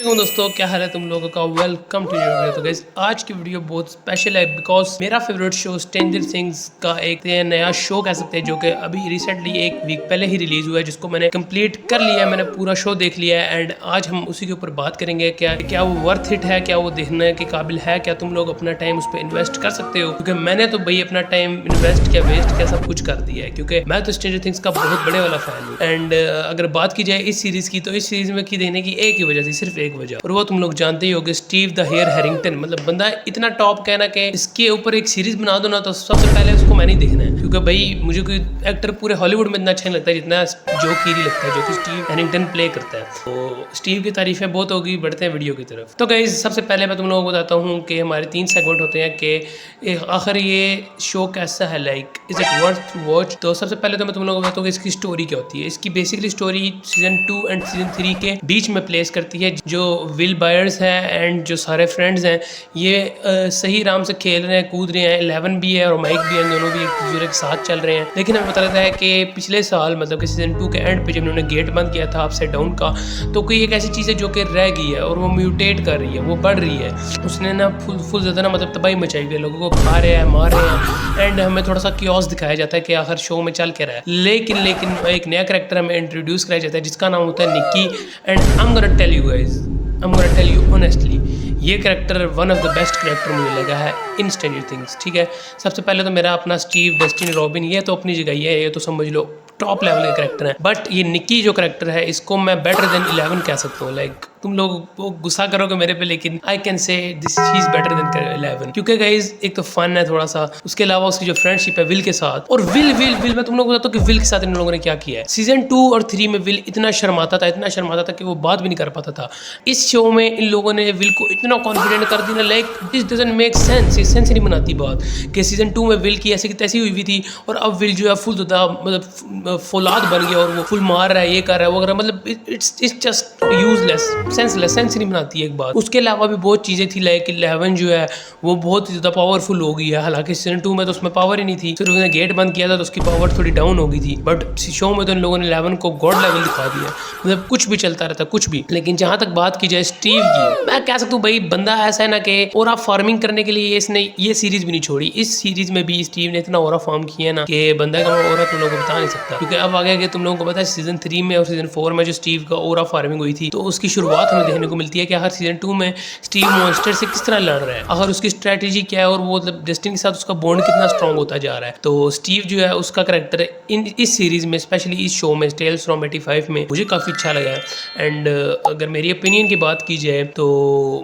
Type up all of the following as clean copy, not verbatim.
दोस्तों, क्या हाल है तुम लोगों का। Welcome to new video. तो गाइस, आज की वीडियो बहुत स्पेशल है बिकॉज मेरा फेवरेट शो स्ट्रेंजर थिंग्स का एक नया शो कह सकते हैं जो कि अभी रिसेंटली एक वीक पहले ही रिलीज हुआ है, जिसको मैंने कंप्लीट कर लिया है। मैंने पूरा शो देख लिया है एंड आज हम उसी के ऊपर बात करेंगे। क्या वो वर्थ इट है, क्या वो देखने के काबिल है, क्या तुम लोग अपना टाइम उस पर इन्वेस्ट कर सकते हो। क्योंकि मैंने तो भाई अपना टाइम इन्वेस्ट किया, वेस्ट किया, सब कुछ कर दिया है क्योंकि मैं तो स्ट्रेंजर थिंग्स का बहुत बड़े वाला फैन हूँ। एंड अगर बात की जाए इस सीरीज की, तो इस सीरीज में की देखने की एक ही वजह थी, सिर्फ एक वजह, और वो तुम लोग जानते ही होगे, स्टीव द हेयर हैरिंगटन। मतलब बंदा इतना टॉप कहना कि इसके ऊपर एक सीरीज बना दो ना, तो सबसे पहले उसको मैंने ही देखना है। क्योंकि भाई मुझे कोई एक्टर पूरे हॉलीवुड में इतना अच्छा नहीं लगता जितना जो कीरी लगता है, जो कि स्टीव हैरिंगटन प्ले करता है। तो स्टीव की तारीफें बहुत होगी, बढ़ते हैं वीडियो की तरफ। तो गाइस, सबसे पहले मैं तुम लोगों को बताता हूँ कि हमारे 3 सेगमेंट होते हैं कि आखिर ये शो कैसा है, like is it worth to watch. तो सबसे पहले तो मैं तुम लोगों को बताऊँ कि इसकी स्टोरी क्या होती है। इसकी basically story season 2 and season 3 के बीच में प्लेस करती है। जो विल बायर्स है एंड जो सारे फ्रेंड्स हैं, ये सही राम से खेल रहे हैं, कूद रहे हैं। 11 भी है और माइक भी है, दोनों भी एक दूसरे के साथ चल रहे हैं। लेकिन हमें पता लगता है कि पिछले साल, मतलब कि सीजन 2 के एंड पे, जब उन्होंने गेट बंद किया था अपसाइड डाउन का, तो कोई एक ऐसी चीज़ है जो कि रह गई है और वो म्यूटेट कर रही है, वो बढ़ रही है। उसने ना फुल ज़्यादा ना मतलब तबाही मचाई हुई है, लोगों को खा रहे हैं, मार रहे हैं। एंड हमें थोड़ा सा क्योस दिखाया जाता है कि आखिर शो में चल के रहा है। लेकिन एक नया करैक्टर हमें इंट्रोड्यूस कराया जाता है जिसका नाम होता है Nikki. And I am gonna tell you guys, I am gonna tell you honestly, ये character one of the best character मुझे लगा है इन स्ट्रेंजर थिंग्स। ठीक है, सबसे पहले तो मेरा अपना स्टीव, डस्टिन, रॉबिन, ये तो अपनी जगह ही है, ये तो समझ लो टॉप लेवल के करैक्टर है। बट ये निक्की जो करैक्टर है, इसको मैं बेटर देन 11 कह सकता हूँ। लाइक तुम लोग वो गुस्सा करोगे मेरे पे, लेकिन I can say this she is better than 11। क्योंकि गाइज एक तो फन है थोड़ा सा, उसके अलावा उसकी जो फ्रेंडशिप है विल के साथ। और विल मैं तुम लोगों को बताता हूँ कि विल के साथ इन लोगों ने क्या किया है। सीजन 2 और 3 में विल इतना शर्माता था कि वो बात भी नहीं कर पाता था। इस शो में इन लोगों ने विल को इतना कॉन्फिडेंट कर दिया, like this doesn't make sense, ये सेंस नहीं बनाती बात कि सीजन 2 में विल की ऐसी की तैसी हुई थी और अब विल जो है फुल मतलब फौलाद बन गया और वो फुल मार रहा है, ये कर रहा है, वो कर रहा है। मतलब it's just useless, senseless, sense नहीं बनाती एक बात। उसके अलावा भी बहुत चीज़ें थी, लाइक 11 जो है वो बहुत ज़्यादा पावरफुल हो गई है। हालांकि सीजन 2 में तो उसमें पावर ही नहीं थी, सिर्फ उसने गेट बंद किया था तो उसकी पावर थोड़ी डाउन हो गई थी। बट शो में तो इन लोगों ने 11 को गॉड लेवल दिखा दिया, मतलब कुछ भी चलता रहता, कुछ भी। लेकिन जहाँ तक बात की जाए स्टीव की, मैं कह सकता हूँ भाई बंदा ऐसा है ना कि और आप फार्मिंग करने के लिए इसने ये सीरीज भी नहीं छोड़ी। इस सीरीज में भी स्टीव ने इतना ओरा फार्म किया है ना कि बंदा का ओरा तुम लोगों को बता नहीं सकता। क्योंकि अब आगे आगे तुम लोगों को पता है सीजन 3 में और सीजन 4 में जो स्टीव का ओरा फार्मिंग हुई थी, तो उसकी शुरुआत हमें देखने को मिलती है कि हर सीजन 2 में स्टीव मॉन्स्टर से किस तरह लड़ रहा है, अगर उसकी स्ट्रेटेजी क्या है और वो मतलब जस्टिन के साथ उसका बॉन्ड कितना स्ट्रॉन्ग होता जा रहा है। तो स्टीव जो है उसका करैक्टर इस सीरीज में, स्पेशली इस शो में टेल्स फ्रॉम 85 में, मुझे काफ़ी अच्छा लगा है। एंड अगर मेरी ओपिनियन की बात की जाए तो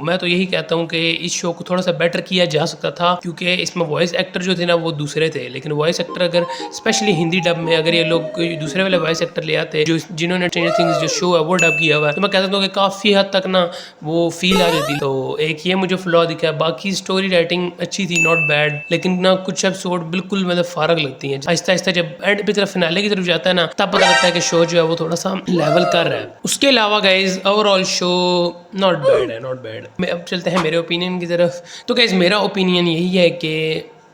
मैं तो यही कहता हूँ कि इस शो को थोड़ा सा बेटर किया जा सकता था, क्योंकि इसमें वॉइस एक्टर जो थे ना वो दूसरे थे। लेकिन वॉइस एक्टर अगर स्पेशली हिंदी डब में अगर ये लोग कोई दूसरे वाले वॉइस एक्टर ले आते जो जिन्होंने स्ट्रेंजर थिंग्स जो शो है वो डब किया हुआ है, तो मैं कह सकता हूँ कि काफ़ी हद तक ना वो फील आ जाती। तो एक ये मुझे फ्लॉ दिखा है। बाकी स्टोरी राइटिंग अच्छी थी, नॉट बैड, लेकिन ना कुछ एपिसोड बिल्कुल मतलब फारग लगती हैं। आहिस्ता आहिस्ता जब एंड की तरफ, फिनाले की तरफ जाता है ना, तब पता लगता है कि शो जो है वो थोड़ा सा लेवल कर रहा है। उसके अलावा guys overall show not bad है, नॉट बैड। मैं अब चलते हैं मेरे ओपिनियन की तरफ। तो गाइज मेरा ओपिनियन यही है कि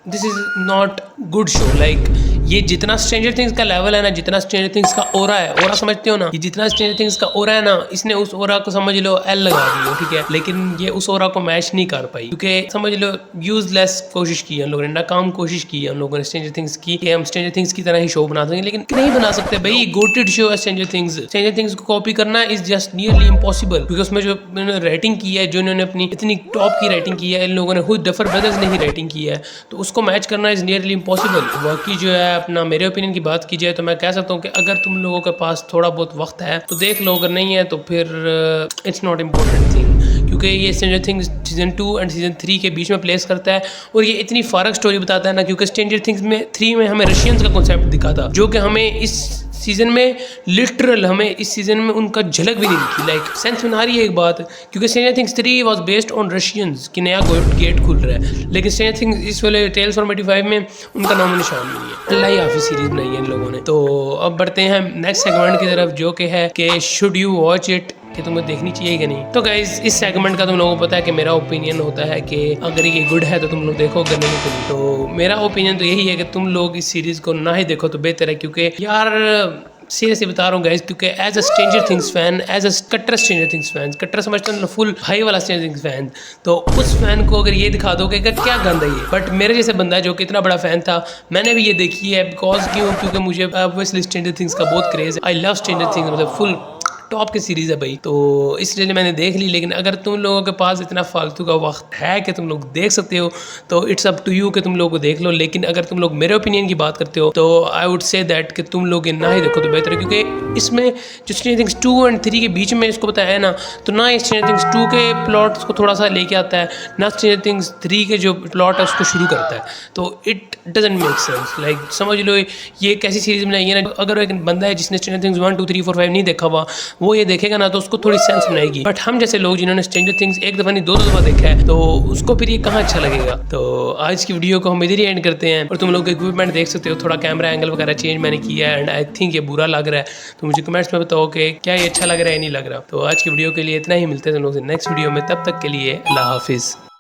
this is not good show. Like ये जितना स्ट्रेंजर थिंग्स का लेवल है ना, जितना स्ट्रेंजर थिंग्स का ओरा है, ओरा समझते हो ना, ये जितना स्ट्रेंजर थिंग्स का ओरा है ना, इसने उस ओरा को समझ लो एल लगा दी हो, ठीक है। लेकिन ये उस ओरा को मैच नहीं कर पाई, क्योंकि समझ लो यूजलेस कोशिश की है हम लोगों ने, नाकाम कोशिश की है हम लोगों ने स्ट्रेंजर थिंग्स की कि हम स्ट्रेंजर थिंग्स की तरह ही शो बना देंगे, लेकिन नहीं बना सकते भाई। गोटेड शो है स्ट्रेंजर थिंग्स। स्ट्रेंजर थिंग्स को कॉपी करना इज जस्ट नियरली इम्पॉसिबल, क्योंकि उसमें जो राइटिंग की है, जो इन्होंने अपनी इतनी टॉप की राइटिंग की है, इन लोगों ने खुद डफर ब्रदर्स ने ही राइटिंग की है, तो उसको मैच करना इज नियरली इम्पॉसिबल। बाकी जो है अपना मेरे ओपिनियन की बात की जाए तो मैं कह सकता हूँ कि अगर तुम लोगों के पास थोड़ा बहुत वक्त है तो देख लो, अगर नहीं है तो फिर इट्स नॉट इम्पोर्टेंट थिंग। क्योंकि ये stranger things season 2 and season 3 के बीच में प्लेस करता है और ये इतनी फारग स्टोरी बताता है ना, क्योंकि स्ट्रेंजर थिंग्स में 3 में हमें रशियंस का कॉन्सेप्ट दिखा था, जो कि हमें इस सीजन में लिटरल हमें इस सीजन में उनका झलक भी नहीं दिखी। लाइक सेंस में आ रही है एक बात, क्योंकि stranger things 3 was based on Russians कि नया गेट खुल रहा है, लेकिन स्ट्रेंजर थिंग्स इस वाले टेल्स फ्रॉम 85 में उनका नाम निशान नहीं है। अल्लाह ही हाफिज़ सीरीज बनाई है इन लोगों ने। तो अब बढ़ते हैं नेक्स्ट सेगमेंट की तरफ, जो कि है कि शुड यू वॉच इट, कि तुम्हें देखनी चाहिए कि नहीं। तो गाइज इस सेगमेंट का तुम लोगों को पता है कि मेरा ओपिनियन होता है कि अगर ये गुड है तो तुम लोग देखो, अगर नहीं तो नहीं। तो मेरा ओपिनियन तो यही है कि तुम लोग इस सीरीज़ को ना ही देखो तो बेहतर है, क्योंकि यार सीरियसली बता रहा हूँ गाइस, क्योंकि as a stranger things fan, as a कट्टर स्ट्रेंजर थिंग्स फैन, कट्टर समझते हैं फुल भाई वाला स्ट्रेंजर थिंग्स फैन, तो उस फैन को अगर ये दिखा दोगे कि क्या गंदा ये, बट मेरे जैसे बंदा है जो कि इतना बड़ा फैन था, मैंने भी ये देखी है। बिकॉज क्यों? क्योंकि मुझे ऑब्वियसली स्ट्रेंजर थिंग्स का बहुत क्रेज है। आई लव स्ट्रेंजर थिंग्स, मतलब फुल टॉप की सीरीज़ है भाई, तो इसलिए मैंने देख ली। लेकिन अगर तुम लोगों के पास इतना फालतू का वक्त है कि तुम लोग देख सकते हो, तो इट्स अप टू यू कि तुम लोगों को देख लो। लेकिन अगर तुम लोग मेरे ओपिनियन की बात करते हो तो आई वुड से दैट कि तुम लोग ना ही देखो तो बेहतर है, क्योंकि इसमें जो स्ट्रेंजर थिंग्स 2 और 3 के बीच में इसको बताया है ना, तो ना स्ट्रेंजर थिंग्स 2 के प्लॉट को थोड़ा सा लेके आता है, ना स्ट्रेंजर थिंग्स 3 के जो प्लॉट है उसको शुरू करता है। तो it doesn't make sense. Like समझ लो ये एक ऐसी सीरीज बनाई है ना, अगर एक बंदा है जिसने स्ट्रेंजर थिंग्स 1 2 3 4 5 नहीं देखा हुआ, वो ये देखेगा ना तो उसको थोड़ी सेंस बनाएगी। बट हम जैसे लोग जिन्होंने स्ट्रेंजर थिंग्स एक दफ़ा नहीं 2 दफ़ा देखा है, तो उसको फिर ये कहाँ अच्छा लगेगा। तो आज की वीडियो को हम इधर ही एंड करते हैं। और तुम लोग इक्विपमेंट देख सकते हो, थोड़ा कैमरा एंगल वगैरह चेंज मैंने किया है, एंड आई थिंक ये बुरा लग रहा है, तो मुझे कमेंट्स में बताओ कि क्या ये अच्छा लग रहा है नहीं लग रहा। तो आज की वीडियो के लिए इतना ही, मिलते हैं तुम लोग से नेक्स्ट वीडियो में, तब तक के लिए अल्लाह हाफिज़।